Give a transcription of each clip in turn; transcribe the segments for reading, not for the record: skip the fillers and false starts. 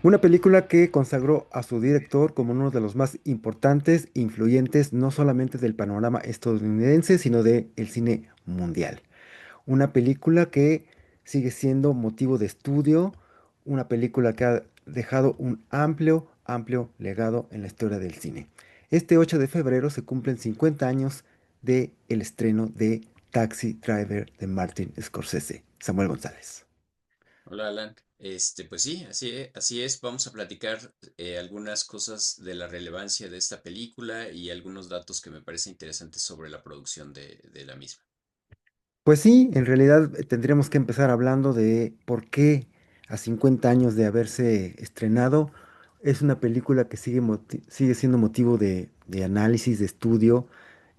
Una película que consagró a su director como uno de los más importantes e influyentes no solamente del panorama estadounidense, sino del cine mundial. Una película que sigue siendo motivo de estudio, una película que ha dejado un amplio legado en la historia del cine. Este 8 de febrero se cumplen 50 años de el estreno de Taxi Driver de Martin Scorsese. Samuel González. Hola Alan, pues sí, así es. Vamos a platicar algunas cosas de la relevancia de esta película y algunos datos que me parecen interesantes sobre la producción de la misma. Pues sí, en realidad tendríamos que empezar hablando de por qué a 50 años de haberse estrenado es una película que sigue siendo motivo de análisis, de estudio,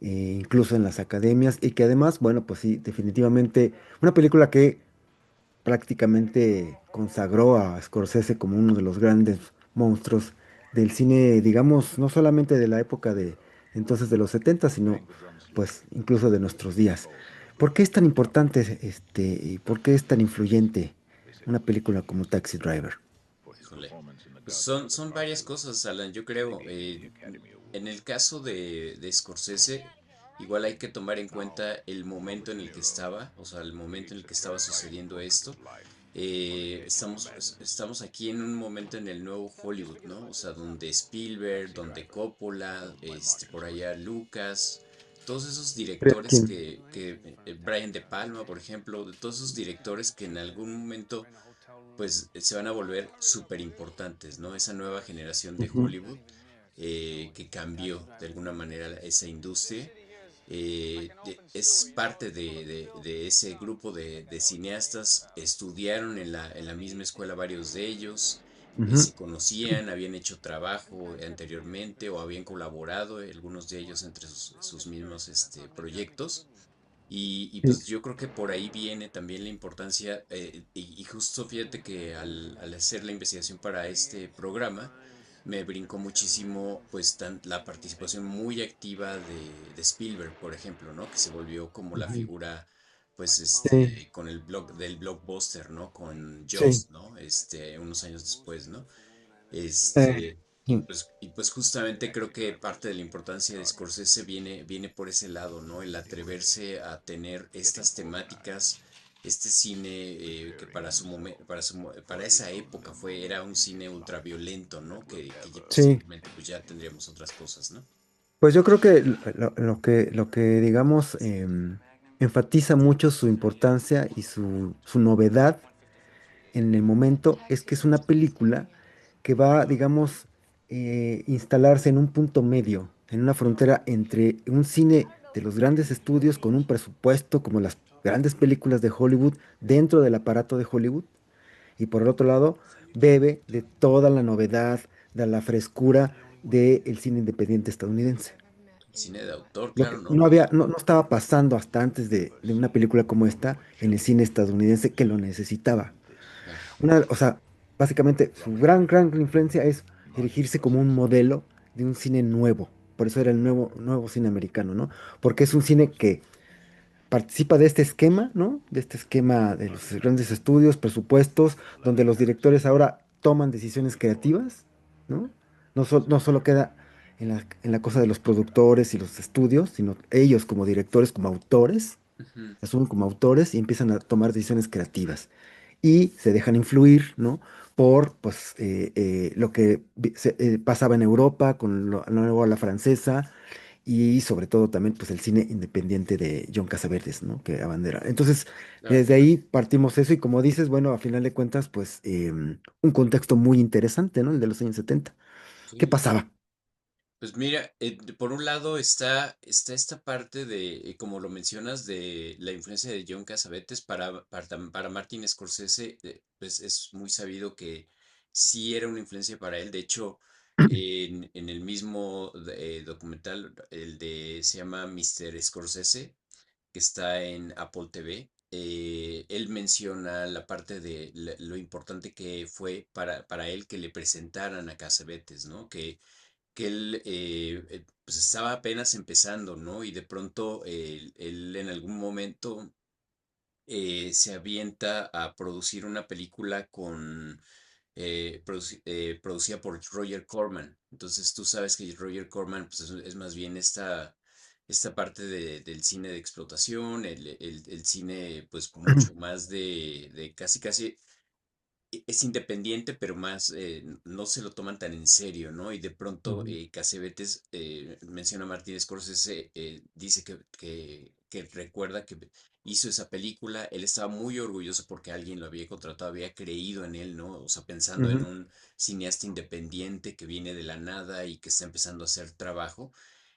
incluso en las academias, y que además, bueno, pues sí, definitivamente una película que prácticamente consagró a Scorsese como uno de los grandes monstruos del cine, digamos, no solamente de la época de entonces de los 70, sino pues incluso de nuestros días. ¿Por qué es tan importante y por qué es tan influyente una película como Taxi Driver? Híjole, pues son varias cosas, Alan, yo creo. En el caso de Scorsese, igual hay que tomar en cuenta el momento en el que estaba, o sea, el momento en el que estaba sucediendo esto. Estamos aquí en un momento en el nuevo Hollywood, ¿no? O sea, donde Spielberg, donde Coppola, por allá Lucas, todos esos directores Friedkin. que Brian De Palma, por ejemplo, de todos esos directores que en algún momento pues se van a volver súper importantes, ¿no? Esa nueva generación de Ujú. Hollywood que cambió de alguna manera esa industria. Es parte de ese grupo de cineastas, estudiaron en la misma escuela varios de ellos, Ujú. se conocían, habían hecho trabajo anteriormente o habían colaborado, algunos de ellos entre sus mismos proyectos. Sí. Pues yo creo que por ahí viene también la importancia, y justo fíjate que al hacer la investigación para este programa, me brincó muchísimo pues la participación muy activa de Spielberg, por ejemplo, ¿no? Que se volvió como la Ujú. figura, pues Sí, con el blog del blockbuster, ¿no? Con sí. Jaws, ¿no? Unos años después, ¿no? Eh, sí. Y pues justamente creo que parte de la importancia de Scorsese viene por ese lado, ¿no? El atreverse a tener estas temáticas, este cine que para esa época era un cine ultraviolento, ¿no? Que ya Sí. posteriormente pues ya tendríamos otras cosas, ¿no? Pues yo creo que lo que digamos enfatiza mucho su importancia y su novedad en el momento es que es una película que va, digamos, instalarse en un punto medio, en una frontera entre un cine de los grandes estudios con un presupuesto como las grandes películas de Hollywood dentro del aparato de Hollywood y por el otro lado bebe de toda la novedad, de la frescura del cine independiente estadounidense. El cine de autor, Lo claro, que ¿no? no había, no estaba pasando hasta antes de una película como esta en el cine estadounidense que lo necesitaba. Claro. O sea, básicamente su gran influencia es erigirse como un modelo de un cine nuevo. Por eso era el nuevo cine americano, ¿no? Porque es un cine que participa de este esquema, ¿no? De este esquema de los grandes estudios, presupuestos, donde los directores ahora toman decisiones creativas, ¿no? No solo queda en la cosa de los productores y los estudios, sino ellos como directores, como autores, Ujú. asumen como autores y empiezan a tomar decisiones creativas. Y se dejan influir, ¿no? Por pues, lo que pasaba en Europa con la nueva ola francesa y sobre todo también pues, el cine independiente de John Cassavetes, ¿no? Que abandera. Entonces, Claro. desde ahí partimos eso y como dices, bueno, a final de cuentas, pues un contexto muy interesante, ¿no? El de los años 70. ¿Qué Sí. pasaba? Pues mira, por un lado está esta parte de, como lo mencionas, de la influencia de John Cassavetes para Martin Scorsese, pues es muy sabido que sí era una influencia para él. De hecho, en el mismo documental, se llama Mr. Scorsese, que está en Apple TV, él menciona la parte de lo importante que fue para él que le presentaran a Cassavetes, ¿no? Que él pues estaba apenas empezando, ¿no? Y de pronto él en algún momento se avienta a producir una película producida por Roger Corman. Entonces tú sabes que Roger Corman pues, es más bien esta parte del cine de explotación, el cine pues mucho más de casi casi es independiente, pero más no se lo toman tan en serio, ¿no? Y de pronto Ujú, Cassavetes menciona a Martin Scorsese, dice que recuerda que hizo esa película, él estaba muy orgulloso porque alguien lo había contratado, había creído en él, ¿no? O sea, pensando en ujú, un cineasta independiente que viene de la nada y que está empezando a hacer trabajo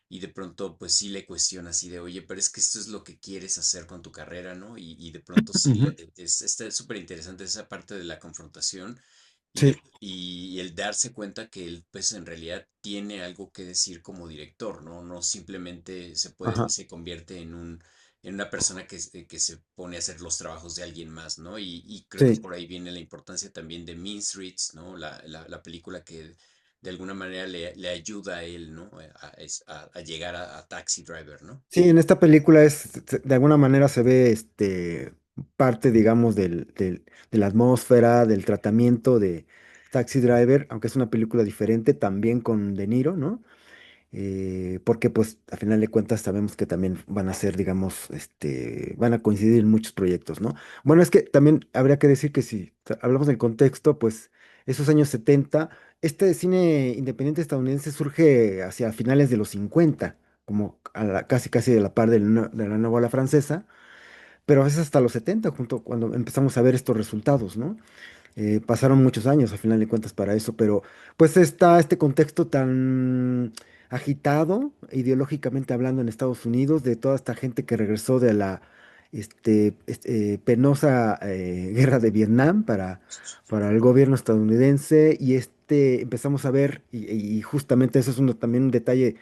y de pronto pues sí le cuestiona así de, oye, pero es que esto es lo que quieres hacer con tu carrera, ¿no? Y de pronto sí, ujú. está súper interesante esa parte de la confrontación Sí, y el darse cuenta que él pues en realidad tiene algo que decir como director, ¿no? No simplemente ajá, se convierte en una persona que se pone a hacer los trabajos de alguien más, ¿no? Y creo que sí. por ahí viene la importancia también de Mean Streets, ¿no? La película que de alguna manera le ayuda a él, ¿no? A llegar a Taxi Driver, ¿no? Sí, en esta película de alguna manera se ve parte, digamos, de la atmósfera, del tratamiento de Taxi Driver, aunque es una película diferente, también con De Niro, ¿no? Porque pues a final de cuentas sabemos que también van a ser, digamos, van a coincidir en muchos proyectos, ¿no? Bueno, es que también habría que decir que si hablamos del contexto, pues esos años 70 este cine independiente estadounidense surge hacia finales de los 50 como casi casi de la par de la nueva ola francesa, pero a veces hasta los 70 junto cuando empezamos a ver estos resultados, ¿no? Pasaron muchos años, a final de cuentas, para eso, pero pues está este contexto tan agitado, ideológicamente hablando en Estados Unidos, de toda esta gente que regresó de la penosa guerra de Vietnam para el gobierno estadounidense, y empezamos a ver, y justamente eso es también un detalle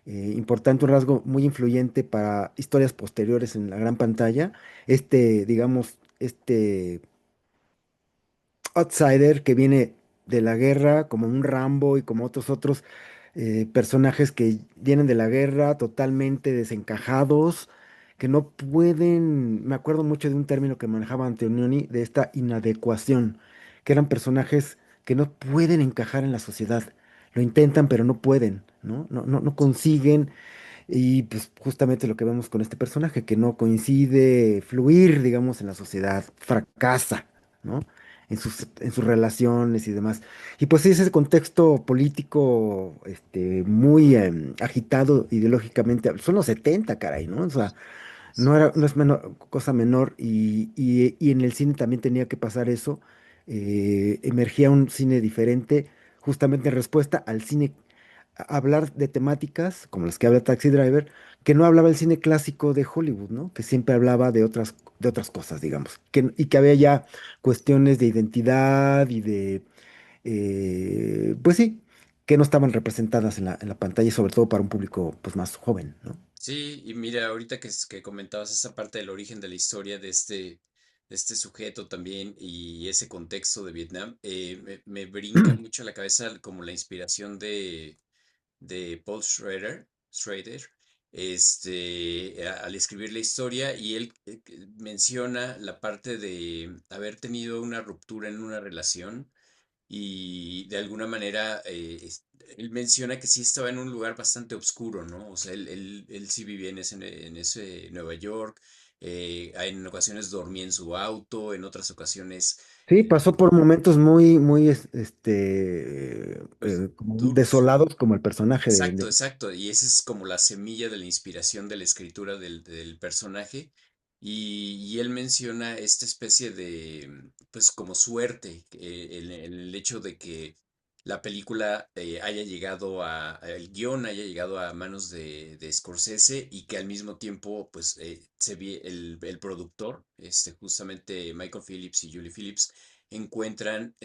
importante, un rasgo muy influyente para historias posteriores en la gran pantalla, digamos, outsider que viene de la guerra, como un Rambo y como otros personajes que vienen de la guerra totalmente desencajados, que no pueden, me acuerdo mucho de un término que manejaba Antonioni, de esta inadecuación, que eran personajes que no pueden encajar en la sociedad. Lo intentan, pero no pueden, ¿no? No consiguen y pues justamente lo que vemos con este personaje, que no coincide fluir, digamos, en la sociedad, fracasa, ¿no? En sus relaciones y demás. Y pues sí, ese contexto político, muy agitado ideológicamente. Son los 70 caray, ¿no? O sea, no es cosa menor. Y en el cine también tenía que pasar eso. Emergía un cine diferente, justamente en respuesta al cine hablar de temáticas como las que habla Taxi Driver, que no hablaba el cine clásico de Hollywood, ¿no? Que siempre hablaba de otras cosas, digamos, y que había ya cuestiones de identidad y pues sí, que no estaban representadas en la pantalla, y sobre todo para un público pues más joven, ¿no? Sí, y mira, ahorita que comentabas esa parte del origen de la historia de este sujeto también y ese contexto de Vietnam, me brinca mucho a la cabeza como la inspiración de Paul Schrader, al escribir la historia y él que menciona la parte de haber tenido una ruptura en una relación y de alguna manera él menciona que sí estaba en un lugar bastante oscuro, ¿no? O sea, él sí vivía en ese Nueva York, en ocasiones dormía en su auto, en otras ocasiones, Sí, pasó por momentos muy, pues, como duros. desolados, como el personaje Exacto, exacto. Y esa es como la semilla de la inspiración de la escritura del personaje. Y él menciona esta especie de, pues como suerte, el hecho de que la película haya llegado el guión haya llegado a manos de Scorsese y que al mismo tiempo, pues, el productor, justamente Michael Phillips y Julie Phillips, encuentran,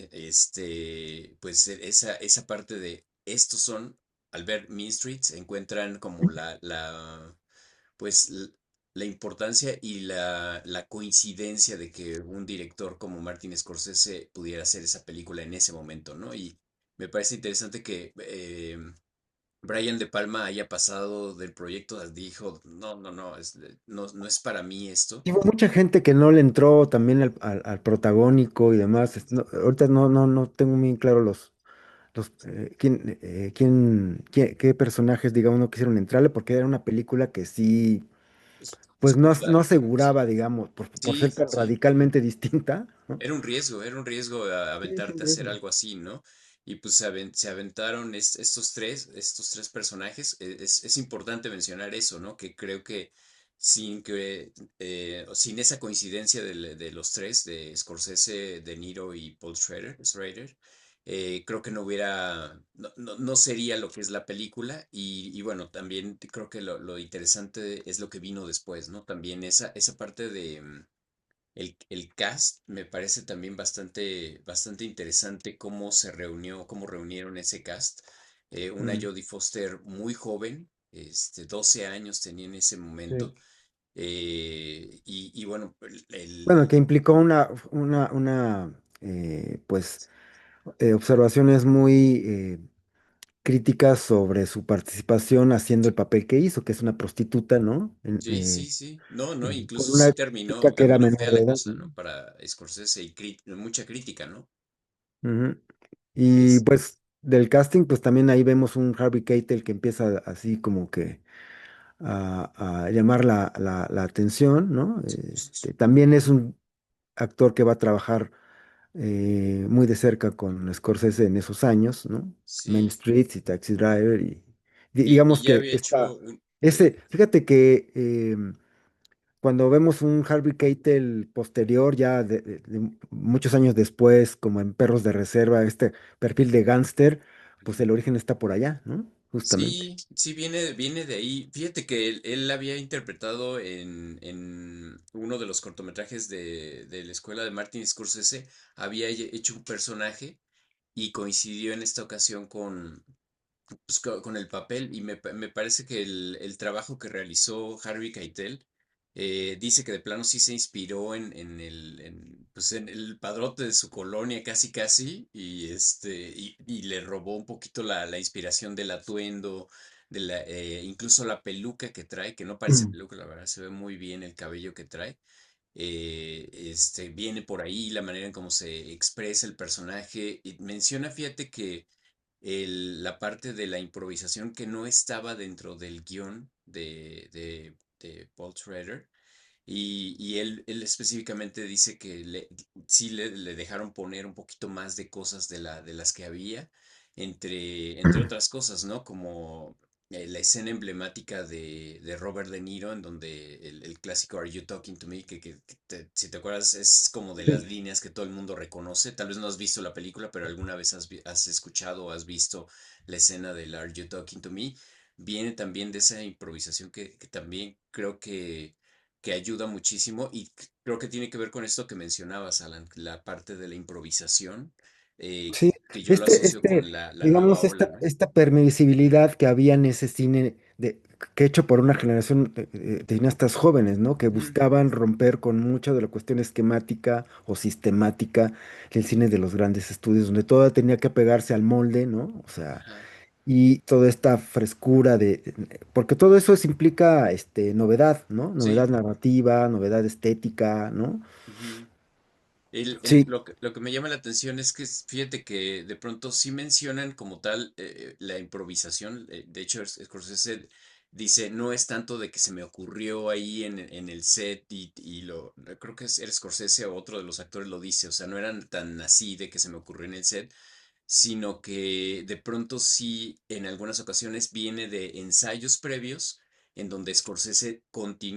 pues, esa parte de estos son al ver Mean Streets encuentran como pues la importancia y la coincidencia de que un director como Martin Scorsese pudiera hacer esa película en ese momento, ¿no? Y me parece interesante que Brian De Palma haya pasado del proyecto, dijo, no, no, no, no, no es para mí esto. Y hubo mucha gente que no le entró también al protagónico y demás. Ahorita no tengo muy claro qué personajes, digamos, no quisieron entrarle, porque era una película que sí, pues no aseguraba, digamos, por Sí, ser tan sí. radicalmente distinta, ¿no? Era un riesgo Sí, es un aventarte a hacer riesgo. algo así, ¿no? Y pues se aventaron estos tres personajes. Es importante mencionar eso, ¿no? Que creo que o sin esa coincidencia de los tres, de Scorsese, De Niro y Paul Schrader, creo que no sería lo que es la película. Y bueno, también creo que lo interesante es lo que vino después, ¿no? También esa parte de el cast me parece también bastante interesante cómo se reunió, cómo reunieron ese cast. Una Mm, Jodie Foster muy joven, 12 años tenía en ese sí. momento. Y bueno, Bueno, que implicó pues, observaciones muy críticas sobre su participación haciendo el papel que hizo, que es una prostituta, ¿no? sí, sí, sí. No, no, Con incluso una sí terminó, chica que era fea menor de la edad, cosa, ¿no? ¿no? Para Scorsese y mucha crítica, ¿no? Ujú. Y Es, pues del casting, pues también ahí vemos un Harvey Keitel que empieza así como que a llamar la atención, ¿no? También es un actor que va a trabajar muy de cerca con Scorsese en esos años, ¿no? Main sí. Street y Taxi Driver y Y digamos ya que había hecho fíjate que cuando vemos un Harvey Keitel posterior, ya de muchos años después, como en Perros de Reserva, este perfil de gángster, pues el origen está por allá, ¿no? Justamente. Sí, sí, viene de ahí. Fíjate que él había interpretado en uno de los cortometrajes de la escuela de Martin Scorsese, había hecho un personaje y coincidió en esta ocasión con el papel y me parece que el trabajo que realizó Harvey Keitel dice que de plano sí se inspiró pues en el padrote de su colonia casi casi y le robó un poquito la inspiración del atuendo, incluso la peluca que trae, que no parece Mm. peluca, la verdad se ve muy bien el cabello que trae. Viene por ahí la manera en cómo se expresa el personaje y menciona, fíjate que la parte de la improvisación que no estaba dentro del guión de Paul Schrader. Y él específicamente dice que sí le dejaron poner un poquito más de cosas de las que había, entre otras cosas, ¿no? Como la escena emblemática de Robert De Niro, en donde el clásico Are You Talking to Me, si te acuerdas es como de las Sí, líneas que todo el mundo reconoce. Tal vez no has visto la película, pero alguna vez has escuchado o has visto la escena del Are You Talking to Me. Viene también de esa improvisación que también creo que ayuda muchísimo y creo que tiene que ver con esto que mencionabas, Alan, la parte de la improvisación, sí, que yo lo asocio con la nueva digamos, ola, ¿no? esta permisibilidad que había en ese cine que hecho por una generación de cineastas jóvenes, ¿no? Que Ujú, buscaban romper con mucha de la cuestión esquemática o sistemática del cine de los grandes estudios, donde todo tenía que pegarse al molde, ¿no? O sea, ajá, y toda esta frescura porque todo eso implica novedad, ¿no? Novedad sí. narrativa, novedad estética, ¿no? Ujú. Sí, Lo que me llama la atención es que fíjate que de pronto sí mencionan como tal la improvisación. De hecho, Scorsese dice, no es tanto de que se me ocurrió ahí en el set creo que era Scorsese o otro de los actores lo dice, o sea, no eran tan así de que se me ocurrió en el set, sino que de pronto sí en algunas ocasiones viene de ensayos previos en donde Scorsese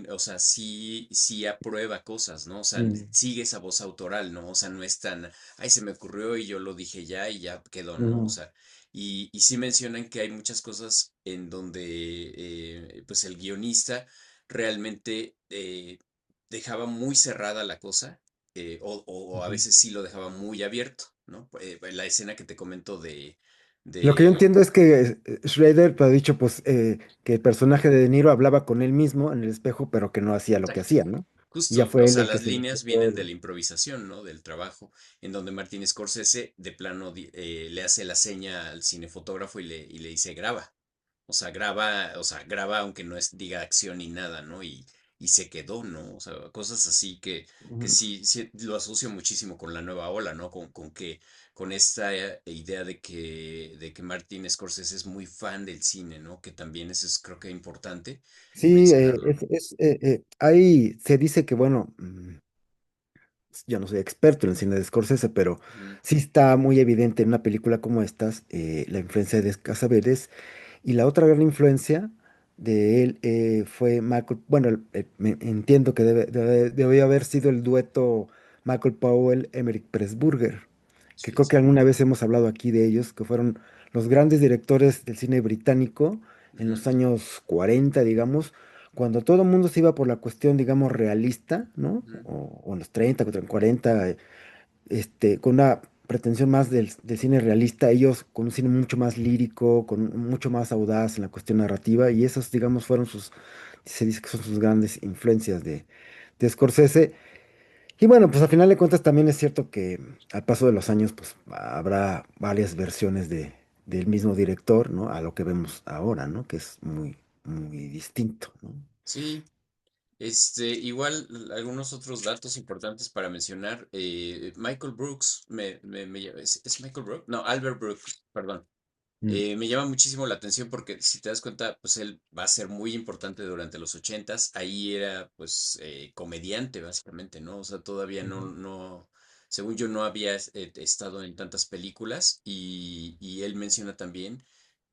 o sea, sí aprueba cosas, ¿no? O sea, mm, sigue esa voz autoral, ¿no? O sea, no es tan, ay, se me ocurrió y yo lo dije ya y ya quedó, ¿no? O ujú, sea, y sí mencionan que hay muchas cosas en donde, pues, el guionista realmente dejaba muy cerrada la cosa, o a ujú. veces sí lo dejaba muy abierto, ¿no? La escena que te comento Lo que yo de, entiendo es que Schrader ha dicho pues que el personaje de De Niro hablaba con él mismo en el espejo, pero que no hacía lo que exacto. hacía, ¿no? Y ya Justo, fue o él sea, el que las se le líneas ocurrió vienen de la improvisación, ¿no? Del trabajo, en donde Martin Scorsese de plano le hace la seña al cinefotógrafo y le dice graba. o sea, graba aunque no es, diga acción ni nada, ¿no? Y se quedó, ¿no? O sea, cosas así que Ujú. sí, sí lo asocio muchísimo con la nueva ola, ¿no? Con esta idea de que Martin Scorsese es muy fan del cine, ¿no? Que también eso es creo que importante Sí, mencionarlo. ahí se dice que, bueno, yo no soy experto en el cine de Scorsese, pero Ujú, sí está muy evidente en una película como estas la influencia de Cassavetes. Y la otra gran influencia de él fue Michael, bueno, entiendo que debió haber sido el dueto Michael Powell-Emmerich Pressburger, que sí, creo que sí. alguna vez hemos hablado aquí de ellos, que fueron los grandes directores del cine británico en Ujú, los años 40, digamos, cuando todo el mundo se iba por la cuestión, digamos, realista, ¿no? ujú, O en los 30, 40, con una pretensión más del cine realista, ellos con un cine mucho más lírico, con mucho más audaz en la cuestión narrativa, y esas, digamos, fueron se dice que son sus grandes influencias de Scorsese. Y bueno, pues al final de cuentas también es cierto que al paso de los años, pues habrá varias versiones del mismo director, ¿no? A lo que vemos ahora, ¿no? Que es muy distinto, ¿no? sí. Igual algunos otros datos importantes para mencionar. Michael Brooks, ¿es Michael Brooks? No, Albert Brooks, perdón. Mm, Me llama muchísimo la atención porque si te das cuenta, pues él va a ser muy importante durante los ochentas. Ahí era pues comediante básicamente, ¿no? O sea, todavía ujú, según yo no había estado en tantas películas y él menciona también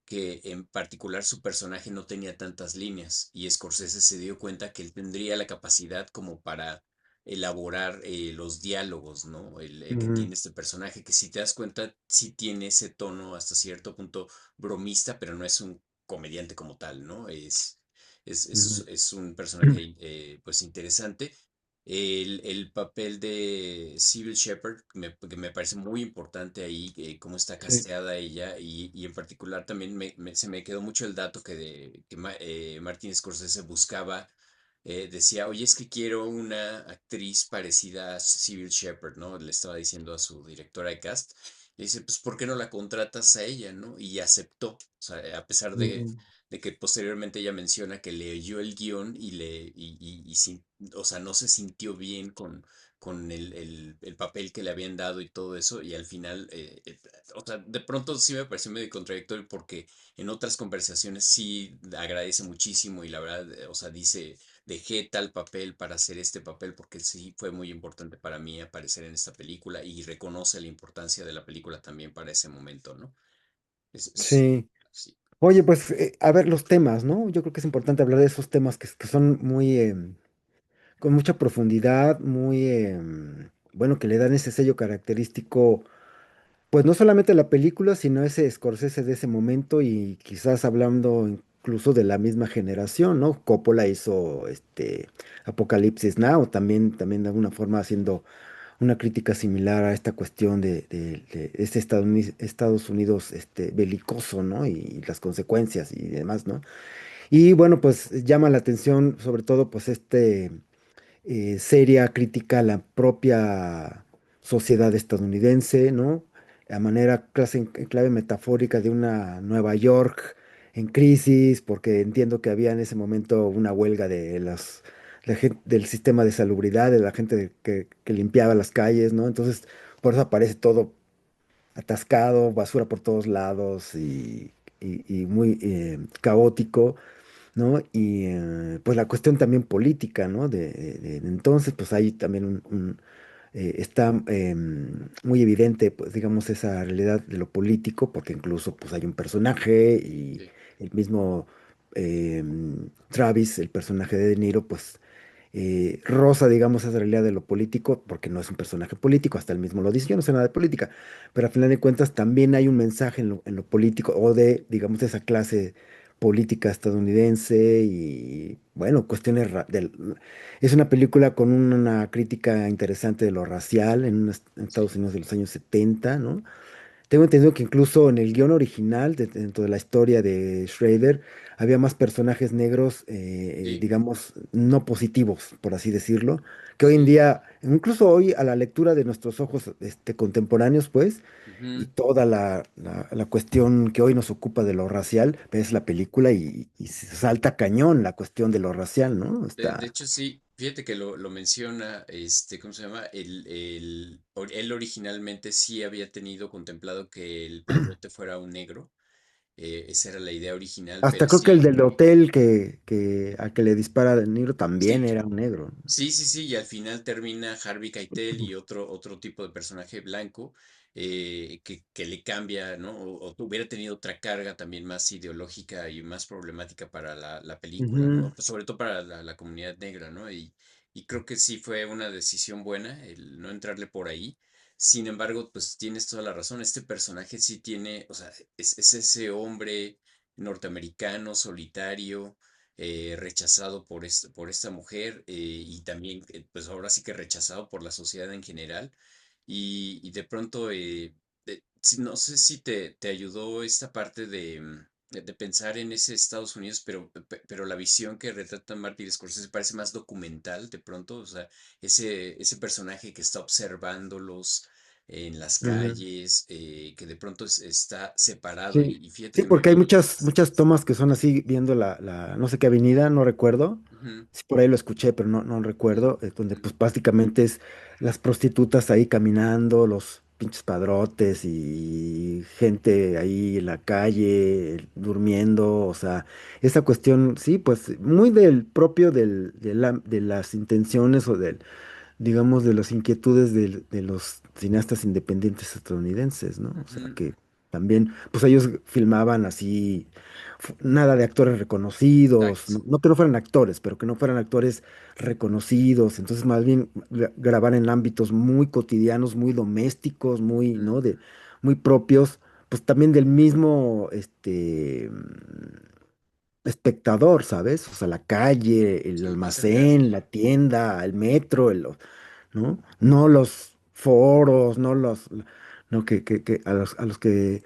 que en particular su personaje no tenía tantas líneas y Scorsese se dio cuenta que él tendría la capacidad como para elaborar los diálogos, ¿no? El que ujú, tiene este personaje, que si te das cuenta, sí tiene ese tono hasta cierto punto bromista, pero no es un comediante como tal, ¿no? ujú. Es un personaje pues interesante. El papel de Sybil Shepherd, que me parece muy importante ahí, cómo está Sí. casteada ella, y en particular también se me quedó mucho el dato que Martin Scorsese buscaba, decía, oye, es que quiero una actriz parecida a Sybil Shepherd, ¿no? Le estaba diciendo a su directora de cast, le dice, pues, ¿por qué no la contratas a ella, ¿no? Y aceptó, o sea, a pesar Ujú, de que posteriormente ella menciona que leyó el guión o sea, no se sintió bien con el papel que le habían dado y todo eso, y al final, o sea, de pronto sí me pareció medio contradictorio porque en otras conversaciones sí agradece muchísimo y la verdad, o sea, dice, dejé tal papel para hacer este papel porque sí fue muy importante para mí aparecer en esta película y reconoce la importancia de la película también para ese momento, ¿no? sí. Sí. Oye, pues a ver los temas, ¿no? Yo creo que es importante hablar de esos temas que son muy, con mucha profundidad, muy, bueno, que le dan ese sello característico, pues no solamente a la película, sino ese Scorsese de ese momento y quizás hablando incluso de la misma generación, ¿no? Coppola hizo Apocalipsis Now, también de alguna forma haciendo una crítica similar a esta cuestión de este Estados Unidos belicoso, ¿no? Y las consecuencias y demás, ¿no? Y bueno, pues llama la atención sobre todo pues seria crítica a la propia sociedad estadounidense, ¿no? A manera en clave metafórica de una Nueva York en crisis, porque entiendo que había en ese momento una huelga del sistema de salubridad, de la gente que limpiaba las calles, ¿no? Entonces, por eso aparece todo atascado, basura por todos lados y muy caótico, ¿no? Y pues la cuestión también política, ¿no? De entonces, pues ahí también está muy evidente, pues digamos, esa realidad de lo político, porque incluso pues hay un personaje y Sí. el mismo Travis, el personaje de De Niro, pues roza, digamos, esa realidad de lo político, porque no es un personaje político, hasta él mismo lo dice, yo no sé nada de política, pero al final de cuentas también hay un mensaje en lo político o de, digamos, esa clase política estadounidense y, bueno, cuestiones Es una película con una crítica interesante de lo racial en Estados Unidos de los años 70, ¿no? tengo entendido que incluso en el guión original, dentro de la historia de Schrader, había más personajes negros, Sí, digamos, no positivos, por así decirlo, que hoy en sí. día, incluso hoy a la lectura de nuestros ojos contemporáneos, pues, y Ujú. toda la cuestión que hoy nos ocupa de lo racial, ves la película y se salta cañón la cuestión de lo racial, ¿no? De Está... hecho, sí, fíjate que lo menciona, ¿cómo se llama? Él originalmente sí había tenido contemplado que el padrote fuera un negro, esa era la idea original, Hasta pero creo que el sí, del hotel al que le dispara De Niro también sí, era un negro. sí, sí, sí, y al final termina Harvey Keitel y otro tipo de personaje blanco que le cambia, ¿no? O hubiera tenido otra carga también más ideológica y más problemática para la película, Ujú, ¿no? Pues sobre todo para la comunidad negra, ¿no? Y creo que sí fue una decisión buena el no entrarle por ahí. Sin embargo, pues tienes toda la razón, este personaje sí tiene, o sea, es ese hombre norteamericano, solitario, rechazado por esta mujer y también, pues ahora sí que rechazado por la sociedad en general. Y de pronto, no sé si te ayudó esta parte de pensar en ese Estados Unidos, pero la visión que retrata Martin Scorsese parece más documental de pronto, o sea, ese personaje que está observándolos en las ujú. calles, que de pronto está separado Sí, y fíjate sí, que me porque hay vi. muchas tomas que son así viendo no sé qué avenida, no recuerdo. Ujú, Sí, por ahí lo escuché, pero no recuerdo, donde ujú, pues básicamente es las prostitutas ahí caminando, los pinches padrotes y gente ahí en la calle durmiendo, o sea, esa cuestión, sí, pues muy del propio de las intenciones o del, digamos, de las inquietudes de los cineastas independientes estadounidenses, ¿no? O sea, ujú. que también, pues ellos filmaban así, nada de actores reconocidos, Exacto. no, no que no fueran actores, pero que no fueran actores reconocidos, entonces más bien grabar en ámbitos muy cotidianos, muy domésticos, muy, Ujú. ¿no? Muy propios, pues también del mismo, espectador, ¿sabes? O sea, la calle, el Sí, más cercano. almacén, la tienda, el metro, ¿no? No los foros, no que a los que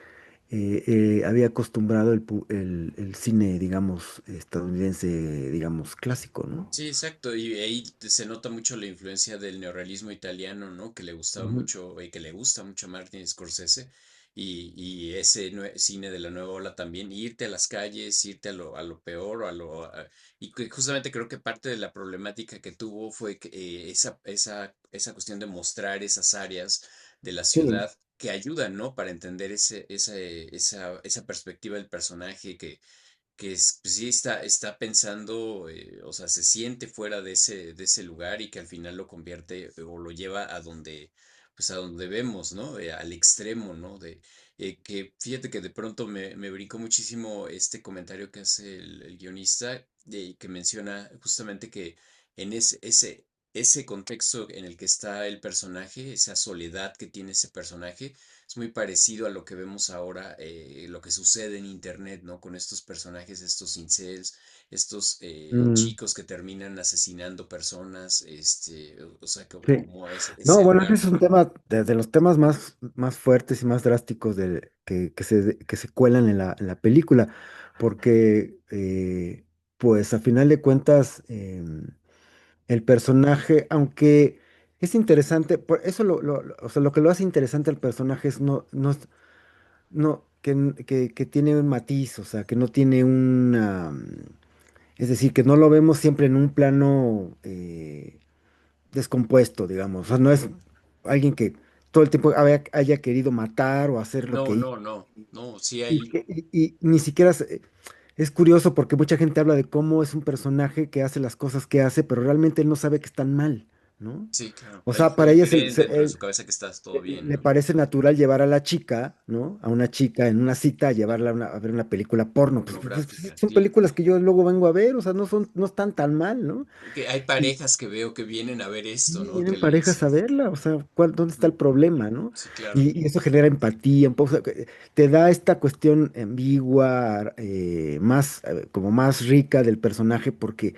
había acostumbrado el cine, digamos, estadounidense, digamos, clásico, ¿no? Sí, exacto. Y ahí se nota mucho la influencia del neorrealismo italiano, ¿no? Que le gustaba Ujú. mucho y que le gusta mucho a Martin Scorsese. Y ese cine de la nueva ola también, irte a las calles, irte a lo peor, y que justamente creo que parte de la problemática que tuvo fue que, esa cuestión de mostrar esas áreas de la Sí. ciudad que ayudan, ¿no? Para entender esa perspectiva del personaje pues sí está pensando, o sea, se siente fuera de ese lugar y que al final lo convierte o lo lleva pues a donde vemos, ¿no? Al extremo, ¿no? Que fíjate que de pronto me brincó muchísimo este comentario que hace el guionista, que menciona justamente que en ese contexto en el que está el personaje, esa soledad que tiene ese personaje, es muy parecido a lo que vemos ahora, lo que sucede en internet, ¿no? Con estos personajes, estos incels, estos Mm, chicos que terminan asesinando personas, o sea, sí. como No, ese bueno, ese lugar. es un tema de los temas más fuertes y más drásticos que se cuelan en la película, porque, pues, a final de cuentas, el personaje, aunque es interesante, eso o sea, lo que lo hace interesante al personaje es que tiene un matiz, o sea, que no tiene es decir, que no lo vemos siempre en un plano descompuesto, digamos. O sea, no es alguien que todo el tiempo haya querido matar o hacer lo No, que hizo. no, no, no, sí Y, hay, que- y ni siquiera es curioso porque mucha gente habla de cómo es un personaje que hace las cosas que hace, pero realmente él no sabe que están mal, ¿no? sí, claro, O sea, para él ella cree dentro de su cabeza que está todo bien, le ¿no? parece natural llevar a la chica, ¿no? A una chica en una cita, a llevarla a ver una película porno. Pues, Pornográfica, son sí. películas que yo luego vengo a ver, o sea, no están tan mal, ¿no? Que hay parejas que veo que vienen a ver esto, Sí, ¿no? vienen parejas a verla, o sea, ¿dónde está el Ujú, problema, no? sí, claro. Y eso genera empatía, un poco, o sea, que te da esta cuestión ambigua, como más rica del personaje, porque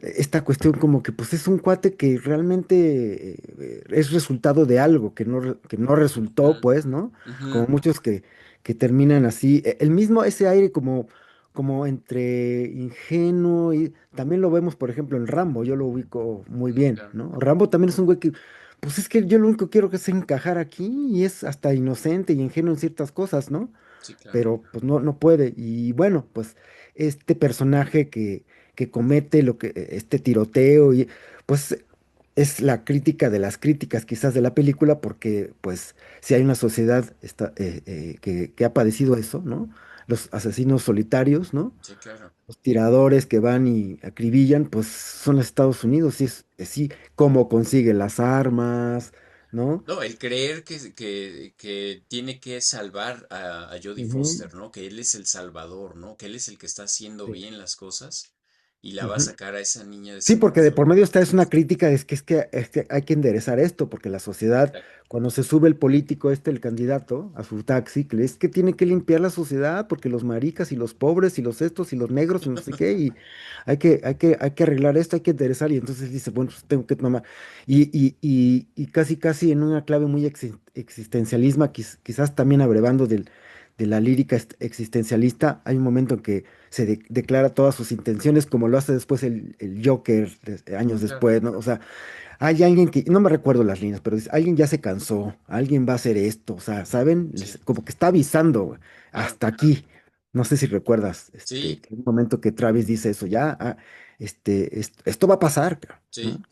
esta cuestión como que pues es un cuate que realmente es resultado de algo que no resultó, Mm, pues, ¿no? Como ujú, muchos que terminan así. El mismo, ese aire como, como entre ingenuo y también lo vemos, por ejemplo, en Rambo, yo lo ubico muy bien, claro. ¿no? Rambo también es un güey que, pues es que yo lo único que quiero que es encajar aquí y es hasta inocente y ingenuo en ciertas cosas, ¿no? Sí, claro. Pero pues no, no puede. Y bueno, pues este personaje que comete este tiroteo y pues es la crítica de las críticas quizás de la película porque pues si hay una sociedad que ha padecido eso, ¿no? Los asesinos solitarios, ¿no? Sí, claro. Los tiradores que van y acribillan, pues son los Estados Unidos y es sí, cómo consigue las armas, ¿no? No, el creer que tiene que salvar a Jodie Ujú, Foster, ¿no? Que él es el salvador, ¿no? Que él es el que está haciendo sí. bien las cosas y la va a Ujú. sacar a esa niña de Sí, ese porque de pozo, por ¿no? medio está es una crítica, es que hay que enderezar esto, porque la sociedad, Exacto. cuando se sube el político el candidato, a su taxi, que es que tiene que limpiar la sociedad, porque los maricas y los pobres y los estos y los negros y no sé qué, y hay que arreglar esto, hay que enderezar, y entonces dice, bueno, pues tengo que tomar, y casi casi en una clave muy existencialismo, quizás también abrevando de la lírica existencialista, hay un momento en que declara todas sus intenciones, como lo hace después el Joker años Claro, después, ¿no? O sea, hay alguien que, no me recuerdo las líneas, pero dice, alguien ya se cansó, alguien va a hacer esto, o sea, ¿saben? sí, Como que está avisando, güey, claro. hasta aquí. No sé si recuerdas, Sí, que hay un momento que Travis dice eso, ya, esto va a pasar, cabrón, ¿no? sí.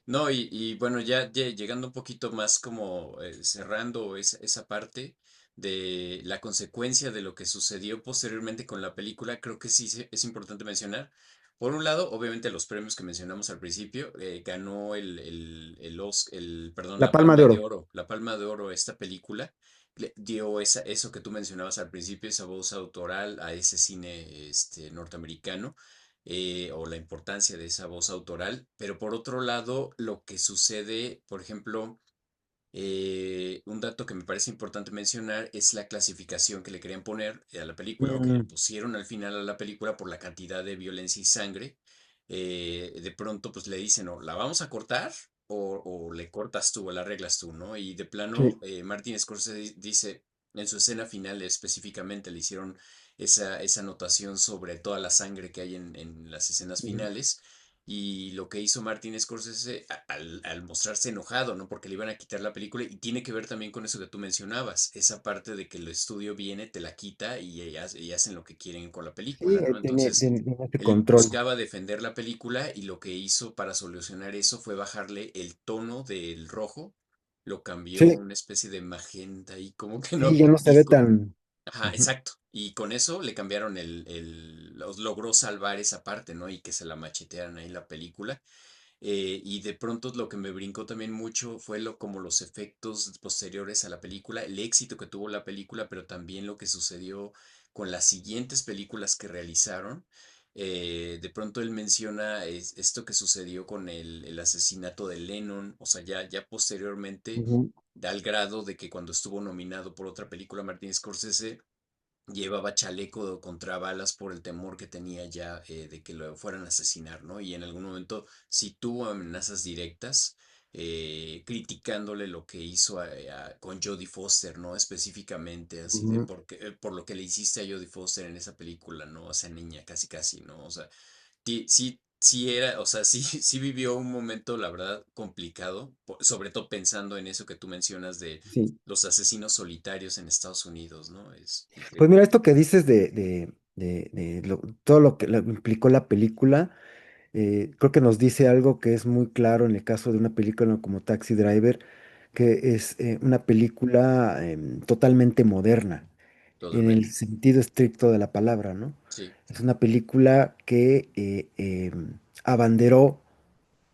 No, y bueno, ya llegando un poquito más como cerrando esa parte de la consecuencia de lo que sucedió posteriormente con la película, creo que sí es importante mencionar. Por un lado, obviamente los premios que mencionamos al principio, ganó perdón, La la Palma de Palma de Oro. Oro, la Palma de Oro, esta película, le dio eso que tú mencionabas al principio, esa voz autoral a ese cine norteamericano o la importancia de esa voz autoral, pero por otro lado, lo que sucede, por ejemplo, un dato que me parece importante mencionar es la clasificación que le querían poner a la película o que le Mm, pusieron al final a la película por la cantidad de violencia y sangre. De pronto, pues le dicen, o la vamos a cortar o le cortas tú o la arreglas tú, ¿no? Y de plano, sí. Martin Scorsese dice, en su escena final específicamente le hicieron esa anotación sobre toda la sangre que hay en las escenas Ujú, finales y lo que hizo Martin Scorsese al mostrarse enojado, ¿no? Porque le iban a quitar la película y tiene que ver también con eso que tú mencionabas, esa parte de que el estudio viene, te la quita y hacen lo que quieren con la sí, película, ¿no? Entonces, tiene ese él control. buscaba defender la película y lo que hizo para solucionar eso fue bajarle el tono del rojo, lo cambió a Sí, una especie de magenta y como que no, sí, ya no se y ve tan... ajá, Ujú, exacto. Y con eso le cambiaron logró salvar esa parte, ¿no? Y que se la machetearan ahí la película. Y de pronto lo que me brincó también mucho fue como los efectos posteriores a la película, el éxito que tuvo la película, pero también lo que sucedió con las siguientes películas que realizaron. De pronto él menciona esto que sucedió con el asesinato de Lennon, o sea, ya posteriormente, ujú, al grado de que cuando estuvo nominado por otra película, Martin Scorsese, llevaba chaleco contra balas por el temor que tenía ya de que lo fueran a asesinar, ¿no? Y en algún momento sí tuvo amenazas directas, criticándole lo que hizo con Jodie Foster, ¿no? Específicamente, así de ujú. por lo que le hiciste a Jodie Foster en esa película, ¿no? O sea, niña, casi casi, ¿no? O sea, sí era, o sea, sí, sí vivió un momento, la verdad, complicado, sobre todo pensando en eso que tú mencionas de Sí. los asesinos solitarios en Estados Unidos, ¿no? Es Pues increíble. mira, esto que dices todo lo que implicó la película, creo que nos dice algo que es muy claro en el caso de una película como Taxi Driver, que es una película totalmente moderna, en el Totalmente. sentido estricto de la palabra, ¿no? Sí, Es una película que abanderó,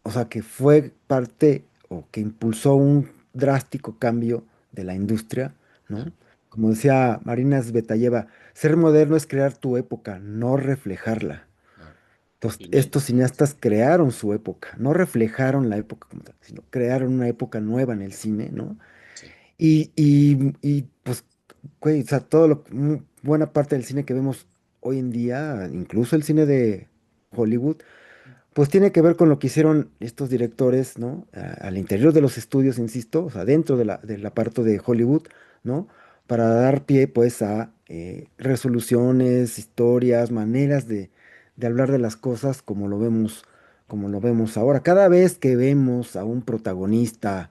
o sea, que fue parte o que impulsó un drástico cambio de la industria, ¿no? claro, Como decía Marina Tsvetaeva, ser moderno es crear tu época, no reflejarla. claro. Entonces, estos Pionero. cineastas crearon su época, no reflejaron la época como tal, sino crearon una época nueva en el cine, ¿no? Sí, Pues, güey, o sea, buena parte del cine que vemos hoy en día, incluso el cine de Hollywood, Pues tiene que ver con lo que hicieron estos directores, ¿no? Al interior de los estudios, insisto, o sea, dentro del aparato de Hollywood, ¿no? Para dar pie, pues, a resoluciones, historias, maneras de hablar de las cosas como lo vemos ahora. Cada vez que vemos a un protagonista,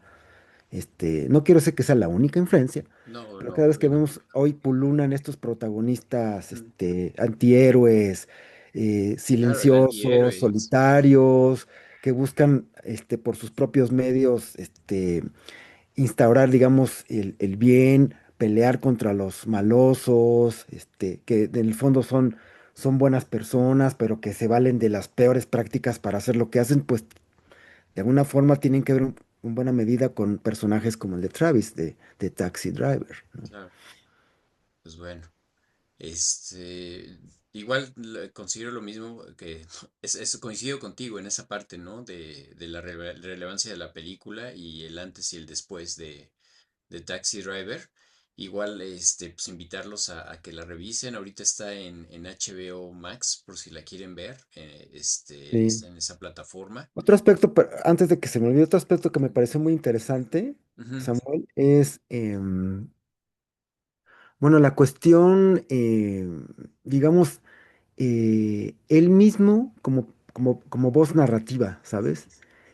no quiero decir que sea la única influencia, No, pero no, cada vez que obvio no. vemos hoy pululan estos protagonistas, Mm. antihéroes, Claro, el silenciosos, antihéroe, sí, solitarios, que buscan, por sus propios medios, instaurar, digamos, el bien, pelear contra los malosos, que en el fondo son buenas personas, pero que se valen de las peores prácticas para hacer lo que hacen, pues de alguna forma tienen que ver en buena medida con personajes como el de Travis, de Taxi Driver, ¿no? claro. Pues bueno. Igual considero lo mismo que coincido contigo en esa parte, ¿no? De la relevancia de la película y el antes y el después de Taxi Driver. Igual, pues invitarlos a que la revisen. Ahorita está en HBO Max, por si la quieren ver. Sí. Está en esa plataforma. Otro aspecto, antes de que se me olvide, otro aspecto que me pareció muy interesante, Ujú, Samuel, es, bueno, la cuestión, digamos, él mismo como voz narrativa, ¿sabes?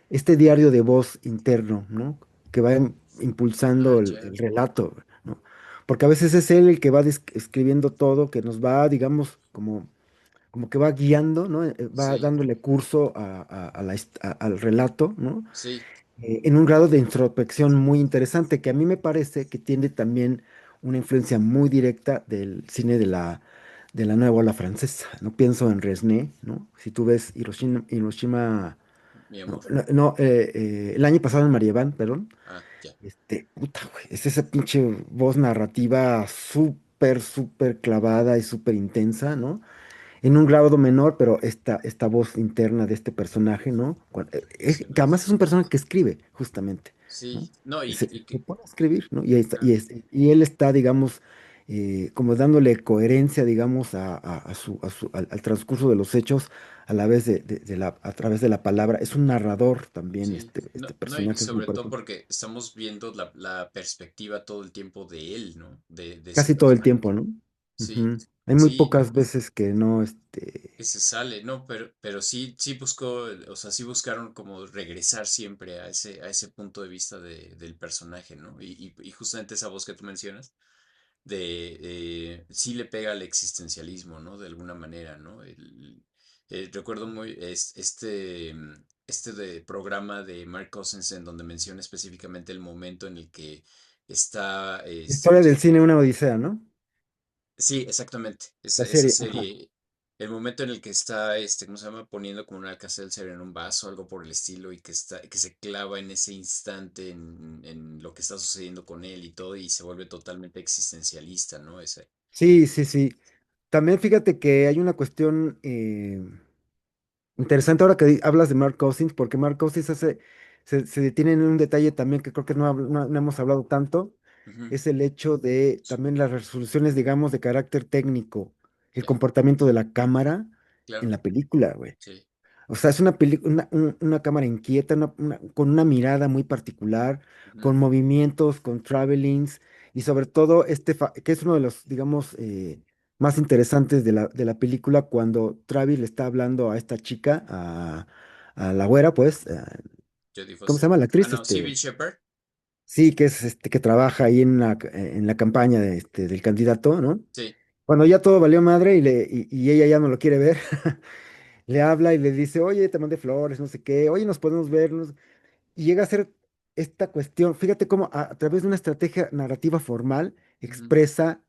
Este diario de voz interno, ¿no? Que va impulsando ah, el ya. relato, ¿no? Porque a veces es él el que va escribiendo todo, que nos va, digamos, como que va guiando, ¿no? Va Sí, dándole curso al relato, ¿no? sí, En un grado de introspección muy interesante, que a mí me parece que tiene también una influencia muy directa del cine de la nueva ola francesa. No pienso en Resnais, ¿no? Si tú ves Hiroshima, mi no, amor. el año pasado en Marievan, perdón, Ah, ya. puta, güey, es esa pinche voz narrativa súper, súper clavada y súper intensa, ¿no? En un grado menor, pero esta voz interna de este personaje, ¿no? Que Impresionante. además es un personaje que escribe, justamente, ¿no? Sí, no, Que y, se, y se que, pone a escribir, ¿no? Y, ahí está- ah, y él está, digamos, como dándole coherencia, digamos, al transcurso de los hechos a la vez a través de la palabra. Es un narrador también, sí, este no, no, y personaje es muy sobre todo importante. porque estamos viendo la perspectiva todo el tiempo de él, ¿no? De ese Casi todo el personaje. tiempo, ¿no? Sí, Ujú. Hay muy sí, pocas veces que no, que se sale, ¿no? Pero sí, sí buscó, o sea, sí buscaron como regresar siempre a ese punto de vista del personaje, ¿no? Y justamente esa voz que tú mencionas, sí le pega al existencialismo, ¿no? De alguna manera, ¿no? Recuerdo muy este de programa de Mark Cousins en donde menciona específicamente el momento en el que está, Historia del cine, una odisea, ¿no? sí, exactamente. La Esa serie, ajá. serie, el momento en el que está, ¿cómo se llama? Poniendo como un Alka-Seltzer en un vaso, algo por el estilo, y que se clava en ese instante en lo que está sucediendo con él y todo, y se vuelve totalmente existencialista, ¿no? Ese. Sí, sí, sí. También fíjate que hay una cuestión interesante ahora que hablas de Mark Cousins, porque Mark Cousins se detiene en un detalle también que creo que no hemos hablado tanto, Ujú, es el hecho de también las resoluciones, digamos, de carácter técnico, el ya, comportamiento de la cámara en claro, la película, güey. sí, O sea, es una cámara inquieta, con una mirada muy particular, ujú, con movimientos, con travelings, y sobre todo que es uno de los, digamos, más interesantes de la película, cuando Travis le está hablando a esta chica, a la güera, pues, Jodie ¿cómo se Foster. llama la Ah, actriz? no, Civil Shepherd, Sí, que es que trabaja ahí en la campaña del candidato, ¿no? sí, Cuando ya todo valió madre y ella ya no lo quiere ver. Le habla y le dice, oye, te mandé flores, no sé qué, oye, nos podemos ver, y llega a ser esta cuestión, fíjate cómo a través de una estrategia narrativa formal ujú, expresa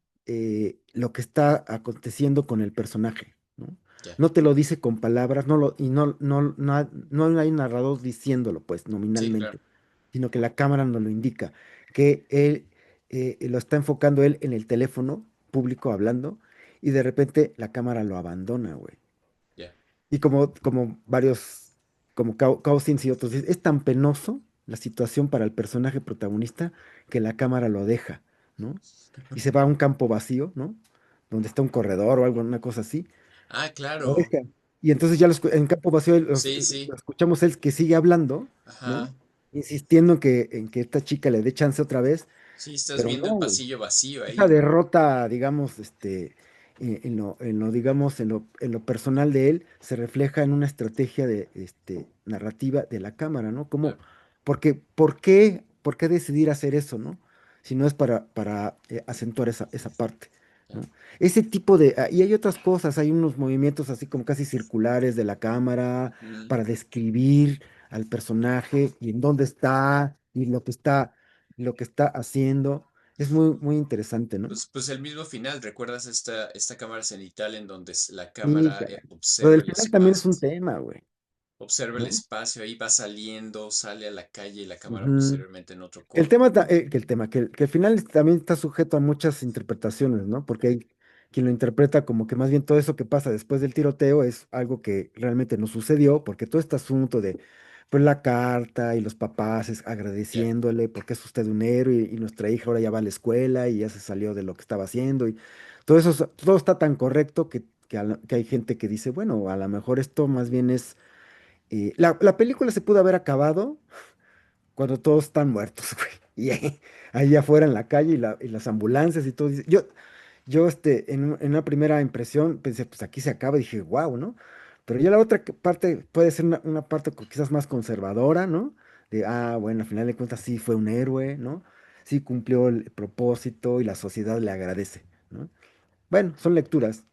lo que está aconteciendo con el personaje, ¿no? ya, No te lo dice con palabras, y no hay narrador diciéndolo, pues, sí, claro, nominalmente, sino que la cámara nos lo indica, que él lo está enfocando él en el teléfono público hablando, y de repente la cámara lo abandona, güey. ya, Y como varios, como Cousins y otros, es tan penoso la situación para el personaje protagonista que la cámara lo deja, ¿no? Y se va a un campo vacío, ¿no? Donde está un corredor o algo, una cosa así. ah, Lo claro, deja. Y entonces ya en campo vacío Sí, lo sí, escuchamos él que sigue hablando, ¿no? ajá. Insistiendo en que esta chica le dé chance otra vez, Sí, estás pero viendo el no. pasillo vacío Esa ahí, ¿no? derrota, digamos, digamos, en lo personal de él, se refleja en una estrategia narrativa de la cámara, ¿no? Claro, Porque, ¿por qué decidir hacer eso, ¿no? Si no es para acentuar esa parte, ¿no? claro. Ese y hay otras cosas, hay unos movimientos así como casi circulares de la cámara Ujú. para describir al personaje y en dónde está y lo que está haciendo. Es muy, muy interesante, ¿no? Pues el mismo final, ¿recuerdas esta cámara cenital en donde la Sí, cámara caray. Lo observa del el final también es espacio? un tema, güey, Observa el ¿no? espacio, ahí va saliendo, sale a la calle y la cámara Ujú. posteriormente en otro El corte. tema, que el final también está sujeto a muchas interpretaciones, ¿no? Porque hay quien lo interpreta como que más bien todo eso que pasa después del tiroteo es algo que realmente no sucedió, porque todo este asunto de, pues, la carta y los papás Ya. agradeciéndole, porque es usted un héroe y nuestra hija ahora ya va a la escuela y ya se salió de lo que estaba haciendo y todo eso, todo está tan correcto que hay gente que dice, bueno, a lo mejor esto más bien es, la película se pudo haber acabado cuando todos están muertos, güey. Y ahí afuera en la calle y las ambulancias y todo. Yo en una primera impresión pensé, pues aquí se acaba, y dije, wow, ¿no? Pero ya la otra parte puede ser una parte quizás más conservadora, ¿no? Bueno, al final de cuentas sí fue un héroe, ¿no? Sí cumplió el propósito y la sociedad le agradece, ¿no? Bueno, son lecturas.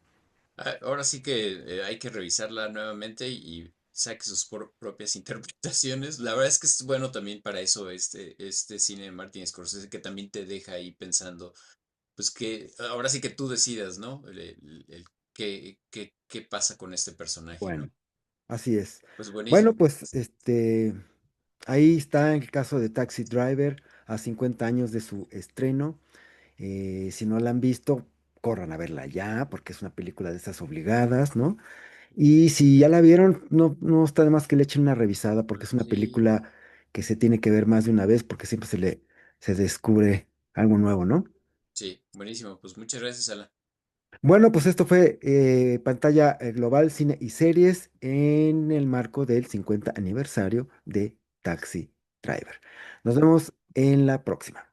Ahora sí que hay que revisarla nuevamente y saque sus propias interpretaciones. La verdad es que es bueno también para eso este cine de Martin Scorsese que también te deja ahí pensando, pues que ahora sí que tú decidas, ¿no? Qué pasa con este personaje, Bueno, ¿no? así es. Pues Bueno, buenísimo. pues ahí está el caso de Taxi Driver a 50 años de su estreno. Si no la han visto, corran a verla ya, porque es una película de estas obligadas, ¿no? Y si ya la vieron, no, no está de más que le echen una revisada, porque es una Sí, película que se tiene que ver más de una vez, porque siempre se descubre algo nuevo, ¿no? sí, buenísimo. Pues muchas gracias, Ala. Bueno, pues esto fue pantalla global, cine y series en el marco del 50 aniversario de Taxi Driver. Nos vemos en la próxima.